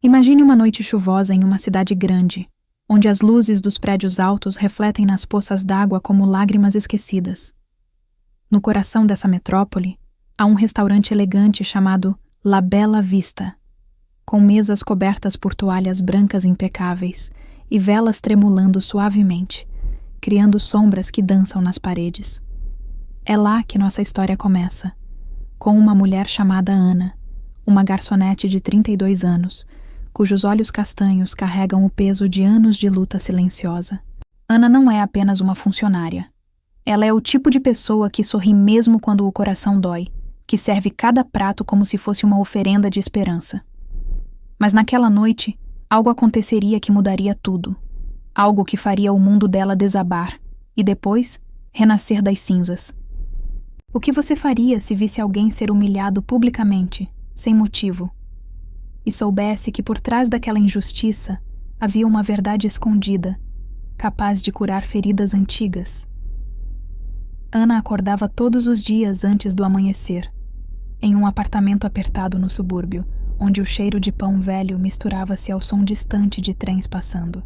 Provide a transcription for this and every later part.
Imagine uma noite chuvosa em uma cidade grande, onde as luzes dos prédios altos refletem nas poças d'água como lágrimas esquecidas. No coração dessa metrópole, há um restaurante elegante chamado La Bella Vista, com mesas cobertas por toalhas brancas impecáveis e velas tremulando suavemente, criando sombras que dançam nas paredes. É lá que nossa história começa, com uma mulher chamada Ana, uma garçonete de 32 anos, cujos olhos castanhos carregam o peso de anos de luta silenciosa. Ana não é apenas uma funcionária. Ela é o tipo de pessoa que sorri mesmo quando o coração dói, que serve cada prato como se fosse uma oferenda de esperança. Mas naquela noite, algo aconteceria que mudaria tudo. Algo que faria o mundo dela desabar e depois renascer das cinzas. O que você faria se visse alguém ser humilhado publicamente, sem motivo, e soubesse que por trás daquela injustiça havia uma verdade escondida, capaz de curar feridas antigas? Ana acordava todos os dias antes do amanhecer, em um apartamento apertado no subúrbio, onde o cheiro de pão velho misturava-se ao som distante de trens passando.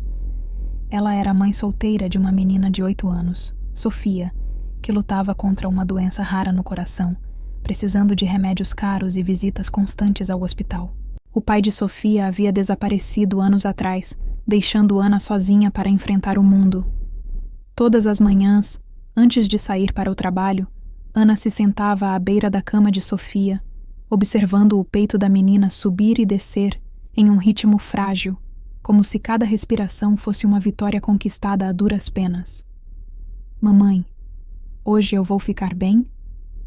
Ela era mãe solteira de uma menina de 8 anos, Sofia, que lutava contra uma doença rara no coração, precisando de remédios caros e visitas constantes ao hospital. O pai de Sofia havia desaparecido anos atrás, deixando Ana sozinha para enfrentar o mundo. Todas as manhãs, antes de sair para o trabalho, Ana se sentava à beira da cama de Sofia, observando o peito da menina subir e descer em um ritmo frágil, como se cada respiração fosse uma vitória conquistada a duras penas. "Mamãe, hoje eu vou ficar bem?"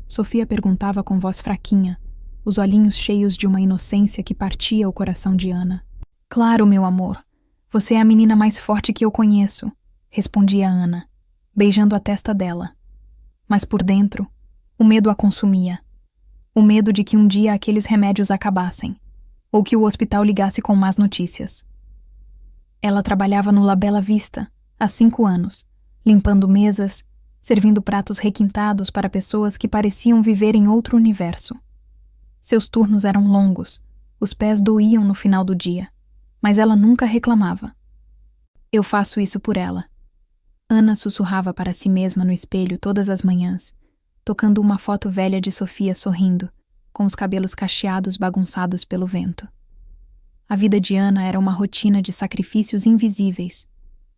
Sofia perguntava com voz fraquinha, os olhinhos cheios de uma inocência que partia o coração de Ana. "Claro, meu amor. Você é a menina mais forte que eu conheço", respondia Ana, beijando a testa dela. Mas por dentro, o medo a consumia. O medo de que um dia aqueles remédios acabassem, ou que o hospital ligasse com más notícias. Ela trabalhava no La Bella Vista há 5 anos, limpando mesas, servindo pratos requintados para pessoas que pareciam viver em outro universo. Seus turnos eram longos, os pés doíam no final do dia, mas ela nunca reclamava. "Eu faço isso por ela." Ana sussurrava para si mesma no espelho todas as manhãs, tocando uma foto velha de Sofia sorrindo, com os cabelos cacheados bagunçados pelo vento. A vida de Ana era uma rotina de sacrifícios invisíveis.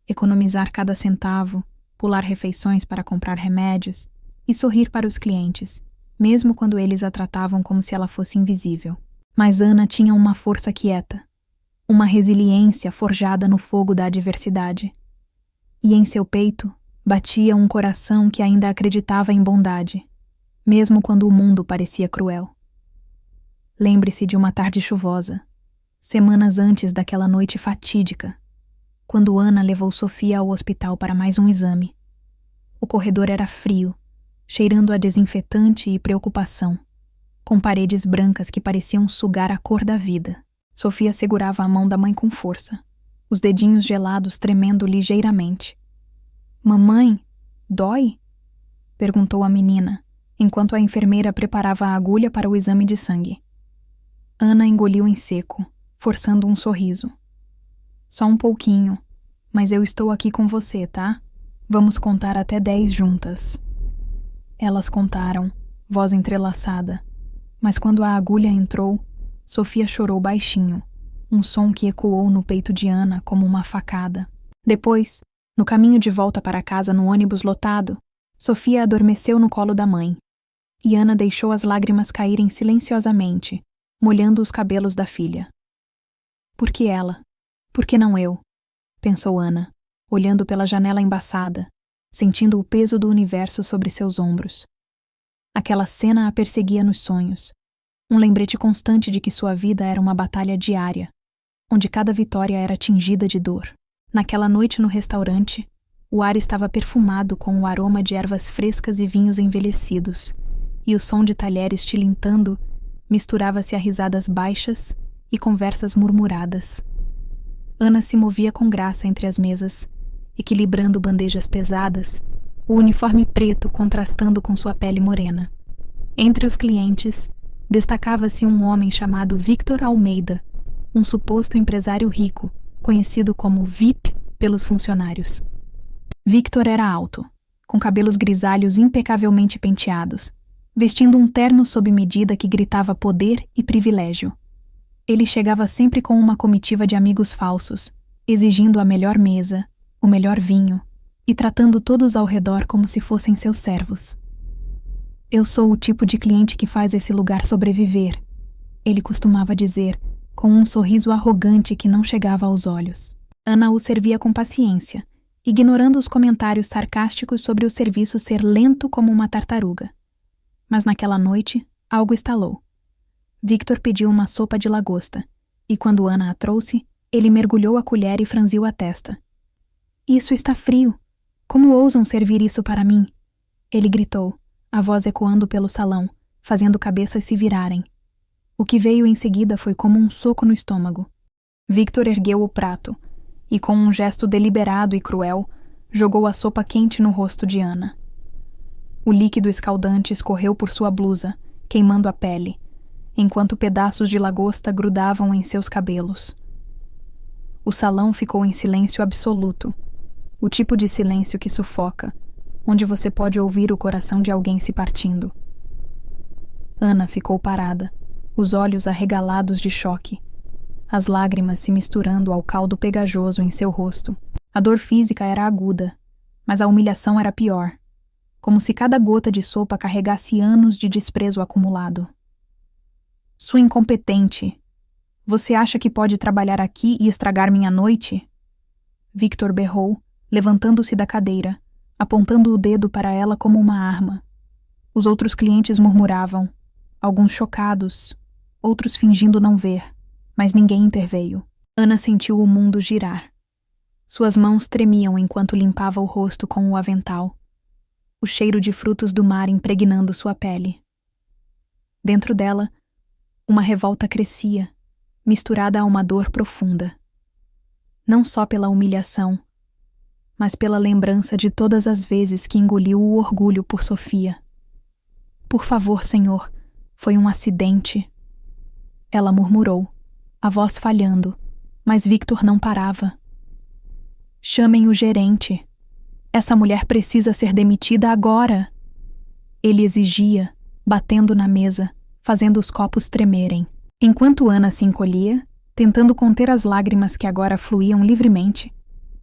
Economizar cada centavo, pular refeições para comprar remédios e sorrir para os clientes, mesmo quando eles a tratavam como se ela fosse invisível. Mas Ana tinha uma força quieta, uma resiliência forjada no fogo da adversidade. E em seu peito batia um coração que ainda acreditava em bondade, mesmo quando o mundo parecia cruel. Lembre-se de uma tarde chuvosa, semanas antes daquela noite fatídica, quando Ana levou Sofia ao hospital para mais um exame. O corredor era frio, cheirando a desinfetante e preocupação, com paredes brancas que pareciam sugar a cor da vida. Sofia segurava a mão da mãe com força, os dedinhos gelados tremendo ligeiramente. "Mamãe, dói?" perguntou a menina, enquanto a enfermeira preparava a agulha para o exame de sangue. Ana engoliu em seco, forçando um sorriso. "Só um pouquinho, mas eu estou aqui com você, tá? Vamos contar até 10 juntas." Elas contaram, voz entrelaçada, mas quando a agulha entrou, Sofia chorou baixinho, um som que ecoou no peito de Ana como uma facada. Depois, no caminho de volta para casa no ônibus lotado, Sofia adormeceu no colo da mãe, e Ana deixou as lágrimas caírem silenciosamente, molhando os cabelos da filha. "Por que ela? Por que não eu?" pensou Ana, olhando pela janela embaçada, sentindo o peso do universo sobre seus ombros. Aquela cena a perseguia nos sonhos, um lembrete constante de que sua vida era uma batalha diária, onde cada vitória era tingida de dor. Naquela noite no restaurante, o ar estava perfumado com o aroma de ervas frescas e vinhos envelhecidos, e o som de talheres tilintando misturava-se a risadas baixas e conversas murmuradas. Ana se movia com graça entre as mesas, equilibrando bandejas pesadas, o uniforme preto contrastando com sua pele morena. Entre os clientes, destacava-se um homem chamado Victor Almeida, um suposto empresário rico, conhecido como VIP pelos funcionários. Victor era alto, com cabelos grisalhos impecavelmente penteados, vestindo um terno sob medida que gritava poder e privilégio. Ele chegava sempre com uma comitiva de amigos falsos, exigindo a melhor mesa, o melhor vinho, e tratando todos ao redor como se fossem seus servos. "Eu sou o tipo de cliente que faz esse lugar sobreviver", ele costumava dizer, com um sorriso arrogante que não chegava aos olhos. Ana o servia com paciência, ignorando os comentários sarcásticos sobre o serviço ser lento como uma tartaruga. Mas naquela noite, algo estalou. Victor pediu uma sopa de lagosta, e quando Ana a trouxe, ele mergulhou a colher e franziu a testa. "Isso está frio. Como ousam servir isso para mim?" Ele gritou, a voz ecoando pelo salão, fazendo cabeças se virarem. O que veio em seguida foi como um soco no estômago. Victor ergueu o prato e, com um gesto deliberado e cruel, jogou a sopa quente no rosto de Ana. O líquido escaldante escorreu por sua blusa, queimando a pele, enquanto pedaços de lagosta grudavam em seus cabelos. O salão ficou em silêncio absoluto, o tipo de silêncio que sufoca, onde você pode ouvir o coração de alguém se partindo. Ana ficou parada, os olhos arregalados de choque, as lágrimas se misturando ao caldo pegajoso em seu rosto. A dor física era aguda, mas a humilhação era pior, como se cada gota de sopa carregasse anos de desprezo acumulado. "Sua incompetente! Você acha que pode trabalhar aqui e estragar minha noite?" Victor berrou, levantando-se da cadeira, apontando o dedo para ela como uma arma. Os outros clientes murmuravam, alguns chocados, outros fingindo não ver, mas ninguém interveio. Ana sentiu o mundo girar. Suas mãos tremiam enquanto limpava o rosto com o avental, o cheiro de frutos do mar impregnando sua pele. Dentro dela, uma revolta crescia, misturada a uma dor profunda. Não só pela humilhação, mas pela lembrança de todas as vezes que engoliu o orgulho por Sofia. "Por favor, senhor, foi um acidente." Ela murmurou, a voz falhando, mas Victor não parava. "Chamem o gerente. Essa mulher precisa ser demitida agora." Ele exigia, batendo na mesa, fazendo os copos tremerem. Enquanto Ana se encolhia, tentando conter as lágrimas que agora fluíam livremente,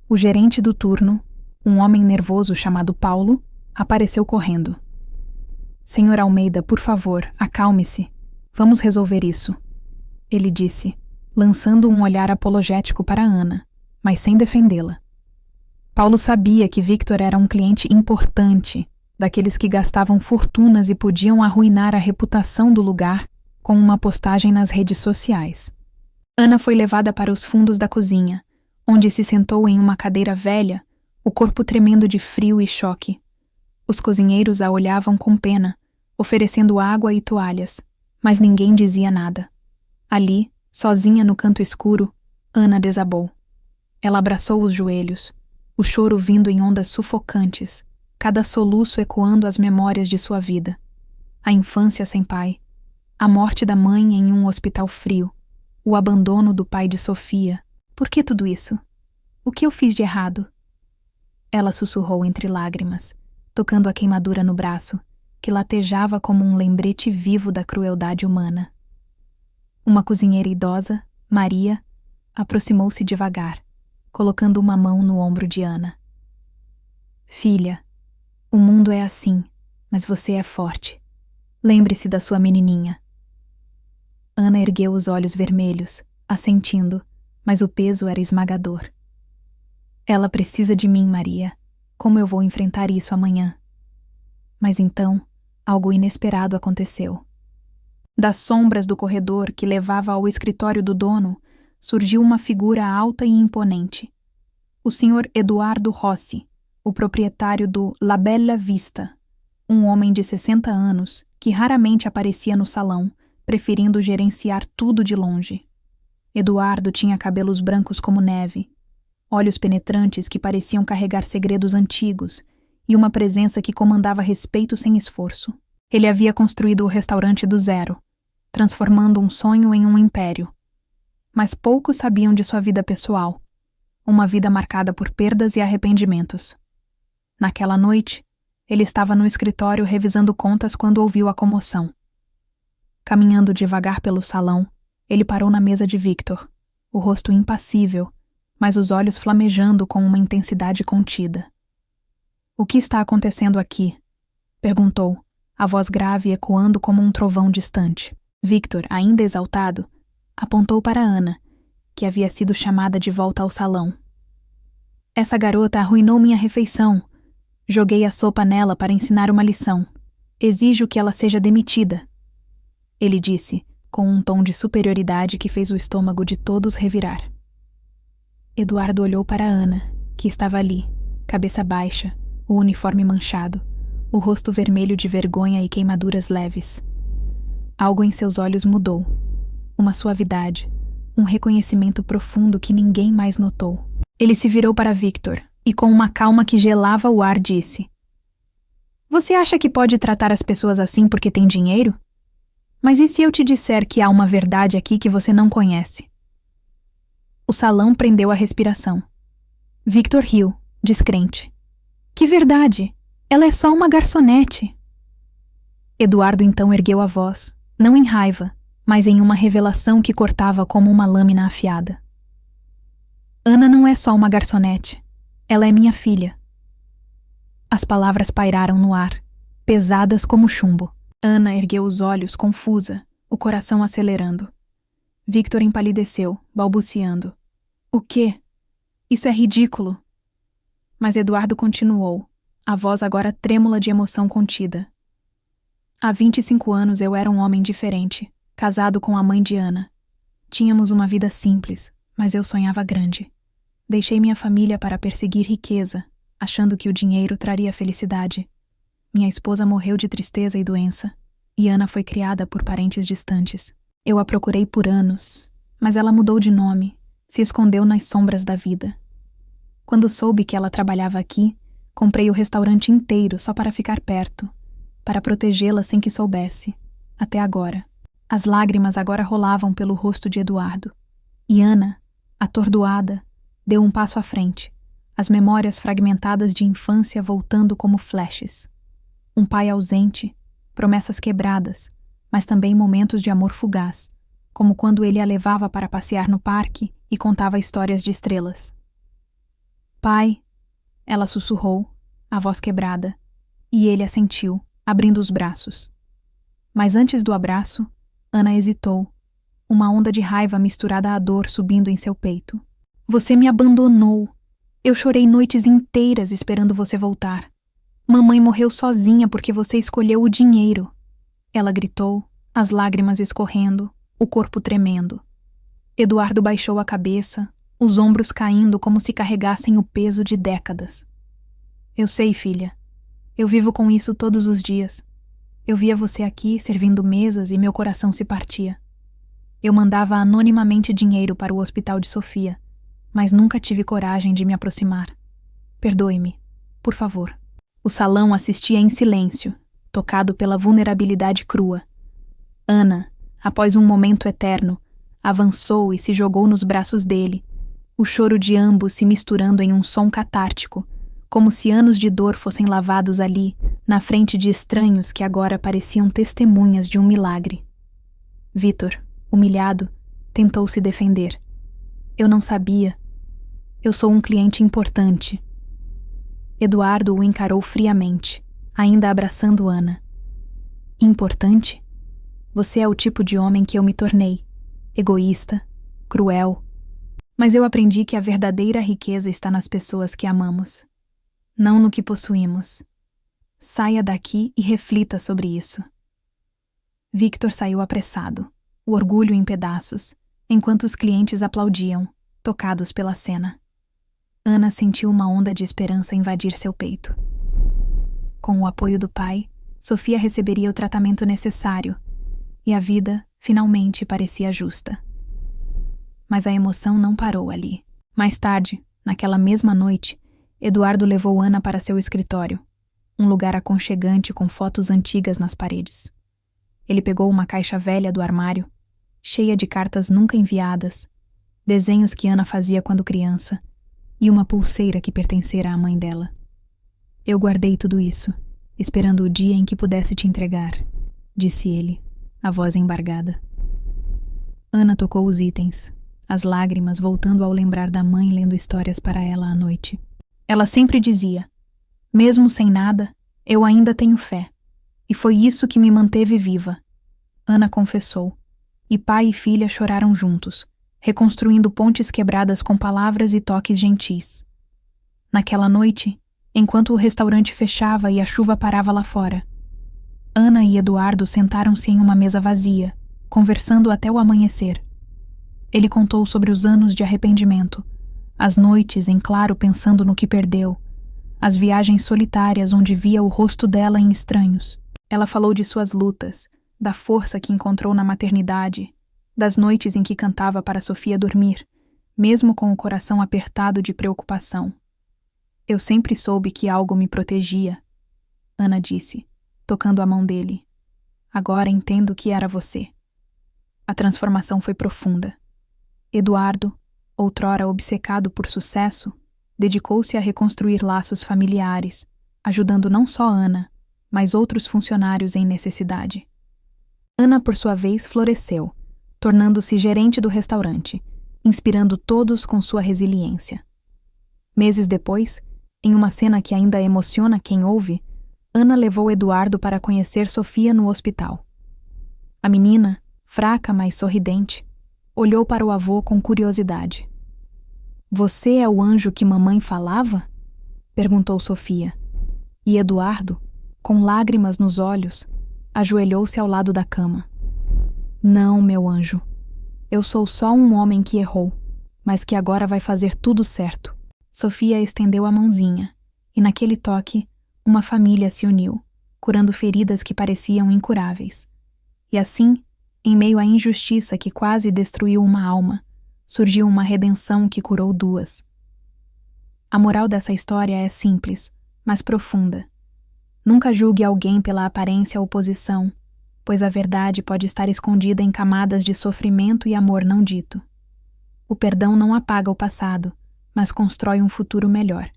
o gerente do turno, um homem nervoso chamado Paulo, apareceu correndo. "Senhor Almeida, por favor, acalme-se. Vamos resolver isso," ele disse, lançando um olhar apologético para Ana, mas sem defendê-la. Paulo sabia que Victor era um cliente importante, daqueles que gastavam fortunas e podiam arruinar a reputação do lugar com uma postagem nas redes sociais. Ana foi levada para os fundos da cozinha, onde se sentou em uma cadeira velha, o corpo tremendo de frio e choque. Os cozinheiros a olhavam com pena, oferecendo água e toalhas, mas ninguém dizia nada. Ali, sozinha no canto escuro, Ana desabou. Ela abraçou os joelhos, o choro vindo em ondas sufocantes, cada soluço ecoando as memórias de sua vida. A infância sem pai, a morte da mãe em um hospital frio, o abandono do pai de Sofia. "Por que tudo isso? O que eu fiz de errado?" Ela sussurrou entre lágrimas, tocando a queimadura no braço, que latejava como um lembrete vivo da crueldade humana. Uma cozinheira idosa, Maria, aproximou-se devagar, colocando uma mão no ombro de Ana. "Filha, o mundo é assim, mas você é forte. Lembre-se da sua menininha." Ana ergueu os olhos vermelhos, assentindo, mas o peso era esmagador. "Ela precisa de mim, Maria. Como eu vou enfrentar isso amanhã?" Mas então, algo inesperado aconteceu. Das sombras do corredor que levava ao escritório do dono, surgiu uma figura alta e imponente. O senhor Eduardo Rossi, o proprietário do La Bella Vista, um homem de 60 anos que raramente aparecia no salão, preferindo gerenciar tudo de longe. Eduardo tinha cabelos brancos como neve, olhos penetrantes que pareciam carregar segredos antigos e uma presença que comandava respeito sem esforço. Ele havia construído o restaurante do zero, transformando um sonho em um império. mas poucos sabiam de sua vida pessoal, uma vida marcada por perdas e arrependimentos. Naquela noite, ele estava no escritório revisando contas quando ouviu a comoção. Caminhando devagar pelo salão, ele parou na mesa de Victor, o rosto impassível, mas os olhos flamejando com uma intensidade contida. "O que está acontecendo aqui?" perguntou, a voz grave ecoando como um trovão distante. Victor, ainda exaltado, apontou para Ana, que havia sido chamada de volta ao salão. "Essa garota arruinou minha refeição. Joguei a sopa nela para ensinar uma lição. Exijo que ela seja demitida", ele disse, com um tom de superioridade que fez o estômago de todos revirar. Eduardo olhou para Ana, que estava ali, cabeça baixa, o uniforme manchado, o rosto vermelho de vergonha e queimaduras leves. Algo em seus olhos mudou. Uma suavidade, um reconhecimento profundo que ninguém mais notou. Ele se virou para Victor e, com uma calma que gelava o ar, disse: "Você acha que pode tratar as pessoas assim porque tem dinheiro? Mas e se eu te disser que há uma verdade aqui que você não conhece?" O salão prendeu a respiração. Victor riu, descrente. "Que verdade? Ela é só uma garçonete." Eduardo então ergueu a voz, não em raiva, mas em uma revelação que cortava como uma lâmina afiada. "Ana não é só uma garçonete. Ela é minha filha." As palavras pairaram no ar, pesadas como chumbo. Ana ergueu os olhos, confusa, o coração acelerando. Victor empalideceu, balbuciando: "O quê? Isso é ridículo." Mas Eduardo continuou, a voz agora trêmula de emoção contida. "Há 25 anos eu era um homem diferente, casado com a mãe de Ana. Tínhamos uma vida simples, mas eu sonhava grande. Deixei minha família para perseguir riqueza, achando que o dinheiro traria felicidade. Minha esposa morreu de tristeza e doença, e Ana foi criada por parentes distantes. Eu a procurei por anos, mas ela mudou de nome, se escondeu nas sombras da vida. Quando soube que ela trabalhava aqui, comprei o restaurante inteiro só para ficar perto, para protegê-la sem que soubesse, até agora." As lágrimas agora rolavam pelo rosto de Eduardo. E Ana, atordoada, deu um passo à frente, as memórias fragmentadas de infância voltando como flashes. Um pai ausente, promessas quebradas, mas também momentos de amor fugaz, como quando ele a levava para passear no parque e contava histórias de estrelas. "Pai", ela sussurrou, a voz quebrada, e ele assentiu, abrindo os braços. Mas antes do abraço, Ana hesitou, uma onda de raiva misturada à dor subindo em seu peito. "Você me abandonou. Eu chorei noites inteiras esperando você voltar. Mamãe morreu sozinha porque você escolheu o dinheiro." Ela gritou, as lágrimas escorrendo, o corpo tremendo. Eduardo baixou a cabeça, os ombros caindo como se carregassem o peso de décadas. "Eu sei, filha. Eu vivo com isso todos os dias. Eu via você aqui servindo mesas e meu coração se partia. Eu mandava anonimamente dinheiro para o hospital de Sofia, mas nunca tive coragem de me aproximar. Perdoe-me, por favor." O salão assistia em silêncio, tocado pela vulnerabilidade crua. Ana, após um momento eterno, avançou e se jogou nos braços dele, o choro de ambos se misturando em um som catártico, como se anos de dor fossem lavados ali, na frente de estranhos que agora pareciam testemunhas de um milagre. Victor, humilhado, tentou se defender. "Eu não sabia. Eu sou um cliente importante." Eduardo o encarou friamente, ainda abraçando Ana. "Importante? Você é o tipo de homem que eu me tornei. Egoísta, cruel. Mas eu aprendi que a verdadeira riqueza está nas pessoas que amamos, não no que possuímos. Saia daqui e reflita sobre isso." Victor saiu apressado, o orgulho em pedaços, enquanto os clientes aplaudiam, tocados pela cena. Ana sentiu uma onda de esperança invadir seu peito. Com o apoio do pai, Sofia receberia o tratamento necessário, e a vida, finalmente, parecia justa. Mas a emoção não parou ali. Mais tarde, naquela mesma noite, Eduardo levou Ana para seu escritório, um lugar aconchegante com fotos antigas nas paredes. Ele pegou uma caixa velha do armário, cheia de cartas nunca enviadas, desenhos que Ana fazia quando criança e uma pulseira que pertencera à mãe dela. Eu guardei tudo isso, esperando o dia em que pudesse te entregar, disse ele, a voz embargada. Ana tocou os itens, as lágrimas voltando ao lembrar da mãe lendo histórias para ela à noite. Ela sempre dizia: mesmo sem nada, eu ainda tenho fé, e foi isso que me manteve viva. Ana confessou, e pai e filha choraram juntos, reconstruindo pontes quebradas com palavras e toques gentis. Naquela noite, enquanto o restaurante fechava e a chuva parava lá fora, Ana e Eduardo sentaram-se em uma mesa vazia, conversando até o amanhecer. Ele contou sobre os anos de arrependimento, as noites em claro pensando no que perdeu, as viagens solitárias onde via o rosto dela em estranhos. Ela falou de suas lutas, da força que encontrou na maternidade, das noites em que cantava para Sofia dormir, mesmo com o coração apertado de preocupação. Eu sempre soube que algo me protegia, Ana disse, tocando a mão dele. Agora entendo que era você. A transformação foi profunda. Eduardo, outrora obcecado por sucesso, dedicou-se a reconstruir laços familiares, ajudando não só Ana, mas outros funcionários em necessidade. Ana, por sua vez, floresceu, tornando-se gerente do restaurante, inspirando todos com sua resiliência. Meses depois, em uma cena que ainda emociona quem ouve, Ana levou Eduardo para conhecer Sofia no hospital. A menina, fraca mas sorridente, olhou para o avô com curiosidade. Você é o anjo que mamãe falava? Perguntou Sofia. E Eduardo, com lágrimas nos olhos, ajoelhou-se ao lado da cama. Não, meu anjo. Eu sou só um homem que errou, mas que agora vai fazer tudo certo. Sofia estendeu a mãozinha, e naquele toque, uma família se uniu, curando feridas que pareciam incuráveis. E assim, em meio à injustiça que quase destruiu uma alma, surgiu uma redenção que curou duas. A moral dessa história é simples, mas profunda. Nunca julgue alguém pela aparência ou posição, pois a verdade pode estar escondida em camadas de sofrimento e amor não dito. O perdão não apaga o passado, mas constrói um futuro melhor.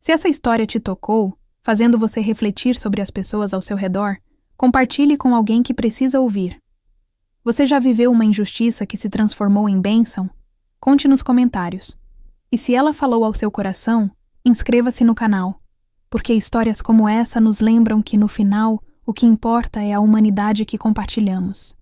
Se essa história te tocou, fazendo você refletir sobre as pessoas ao seu redor, compartilhe com alguém que precisa ouvir. Você já viveu uma injustiça que se transformou em bênção? Conte nos comentários. E se ela falou ao seu coração, inscreva-se no canal, porque histórias como essa nos lembram que no final o que importa é a humanidade que compartilhamos.